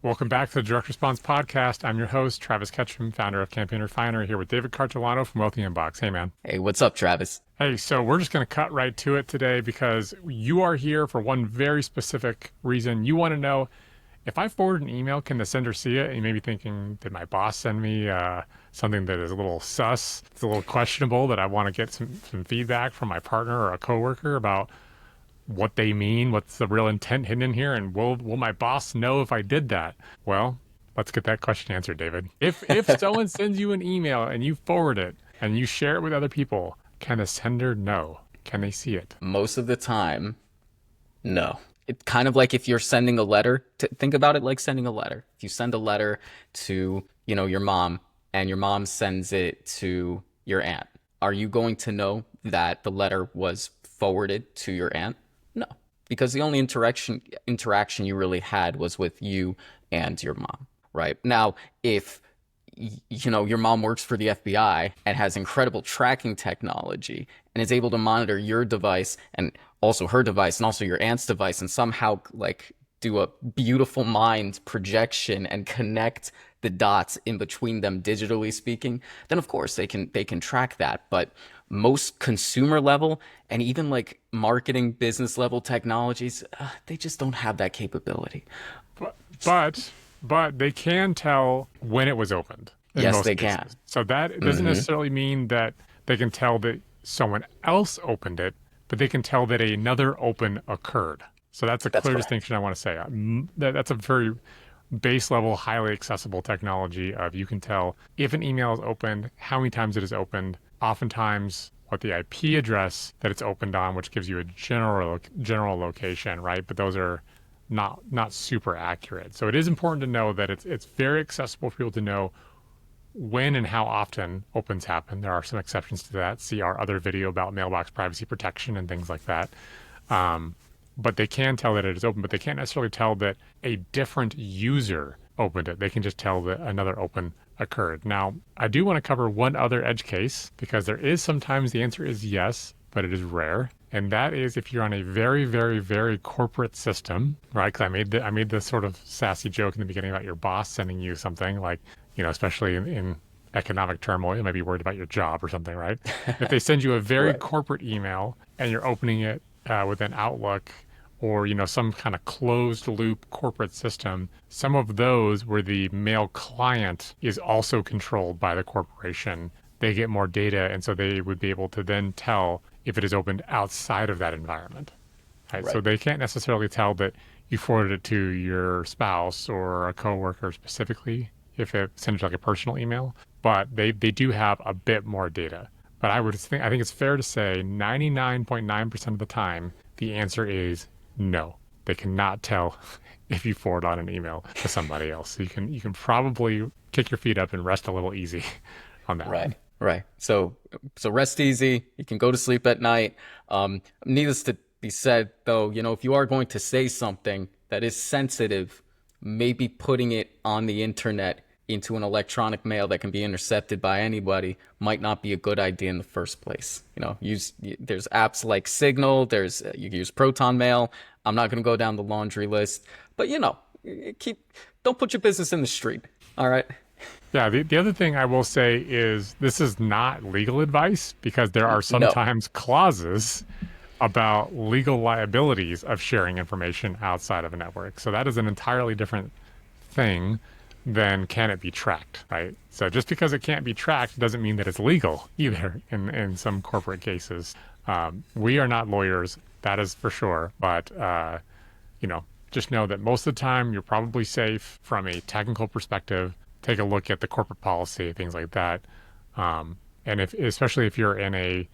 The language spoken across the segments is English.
Welcome back to the Direct Response Podcast. I'm your host, Travis Ketchum, founder of Campaign Refinery, here with David Cartolano from Wealthy Inbox. Hey, man. Hey, what's up, Travis? Hey, so we're just going to cut right to it today because you are here for one very specific reason. You want to know if I forward an email, can the sender see it? And you may be thinking, did my boss send me something that is a little sus? It's a little questionable that I want to get some feedback from my partner or a coworker about what they mean, what's the real intent hidden in here, and will my boss know if I did that? Well, let's get that question answered, David. If someone sends you an email and you forward it and you share it with other people, can the sender know? Can they see it? Most of the time, no. It's kind of like if you're sending a letter. Think about it like sending a letter. If you send a letter to, your mom, and your mom sends it to your aunt, are you going to know that the letter was forwarded to your aunt? No, because the only interaction you really had was with you and your mom, right? Now, if your mom works for the FBI and has incredible tracking technology and is able to monitor your device and also her device and also your aunt's device and somehow like do a beautiful mind projection and connect the dots in between them digitally speaking, then of course they can track that. But most consumer level and even like marketing business level technologies, they just don't have that capability. But they can tell when it was opened in Yes, most they cases. can. So that doesn't necessarily mean that they can tell that someone else opened it, but they can tell that another open occurred. So that's a That's clear correct. distinction I want to say. That's a very base level, highly accessible technology of you can tell if an email is opened, how many times it is opened, oftentimes what the IP address that it's opened on, which gives you a general location, right? But those are not super accurate. So it is important to know that it's very accessible for people to know when and how often opens happen. There are some exceptions to that. See our other video about mailbox privacy protection and things like that. But they can tell that it is open, but they can't necessarily tell that a different user opened it. They can just tell that another open occurred. Now, I do want to cover one other edge case because there is sometimes the answer is yes, but it is rare. And that is if you're on a very, very, very corporate system, right? Because I made this sort of sassy joke in the beginning about your boss sending you something like, especially in economic turmoil, you might be worried about your job or something, right? If they send you a very Right. corporate email and you're opening it within Outlook or some kind of closed loop corporate system, some of those where the mail client is also controlled by the corporation, they get more data, and so they would be able to then tell if it is opened outside of that environment. Right? So Right. they can't necessarily tell that you forwarded it to your spouse or a coworker specifically if it sends like a personal email, but they do have a bit more data. But I think it's fair to say 99.9% of the time the answer is no. They cannot tell if you forward on an email to somebody else. So you can probably kick your feet up and rest a little easy on that one. Right. Right. So rest easy. You can go to sleep at night. Needless to be said, though, if you are going to say something that is sensitive, maybe putting it on the internet into an electronic mail that can be intercepted by anybody might not be a good idea in the first place. There's apps like Signal. You can use Proton Mail. I'm not going to go down the laundry list, but don't put your business in the street. All right. Yeah, the other thing I will say is this is not legal advice because there are No. sometimes clauses about legal liabilities of sharing information outside of a network. So that is an entirely different thing than can it be tracked, right? So just because it can't be tracked doesn't mean that it's legal either in some corporate cases. We are not lawyers, that is for sure, but just know that most of the time you're probably safe from a technical perspective. Take a look at the corporate policy, things like that. And especially if you're in a,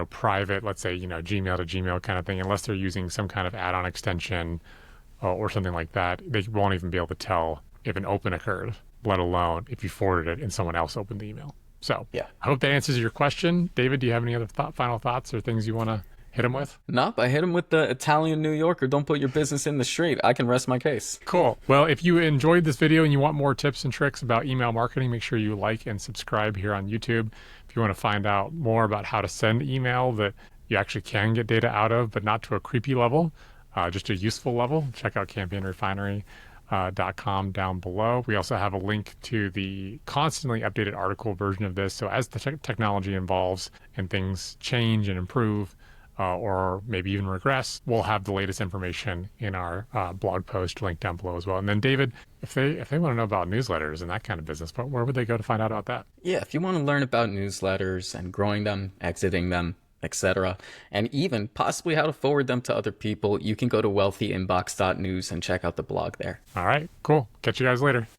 private, let's say, Gmail to Gmail kind of thing, unless they're using some kind of add-on extension or something like that, they won't even be able to tell if an open occurred, let alone if you forwarded it and someone else opened the email. So Yeah. I hope that answers your question. David, do you have any other final thoughts or things you want to hit him with? Nope. I hit him with the Italian New Yorker. Don't put your business in the street. I can rest my case. Cool. Well, if you enjoyed this video and you want more tips and tricks about email marketing, make sure you like and subscribe here on YouTube. If you want to find out more about how to send email that you actually can get data out of, but not to a creepy level, just a useful level, check out Campaign Refinery. .com down below. We also have a link to the constantly updated article version of this. So as the technology evolves and things change and improve, or maybe even regress, we'll have the latest information in our blog post linked down below as well. And then David, if they want to know about newsletters and that kind of business, where would they go to find out about that? Yeah, if you want to learn about newsletters and growing them, exiting them, etc., and even possibly how to forward them to other people, you can go to wealthyinbox.news and check out the blog there. All right, cool. Catch you guys later.